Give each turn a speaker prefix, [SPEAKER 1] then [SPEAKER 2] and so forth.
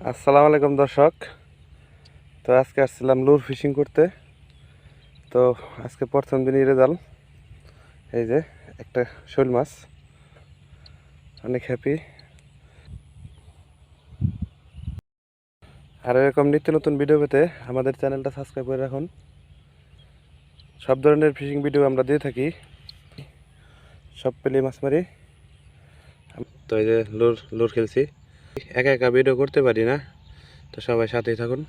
[SPEAKER 1] আসসালামু আলাইকুম দর্শক। তো আজকে আসছিলাম লুর ফিশিং করতে। তো আজকে প্রথম দিনই রেজাল্ট, এই যে একটা শোল মাছ, অনেক হ্যাপি। আর এরকম নিত্য নতুন ভিডিও পেতে আমাদের চ্যানেলটা সাবস্ক্রাইব করে রাখুন। সব ধরনের ফিশিং ভিডিও আমরা দিয়ে থাকি, সব পেলে মাছ মারি। তো এই যে লুর লুর খেলছি, একা একা ভিডিও করতে পারি না, তো সবাই সাথেই থাকুন।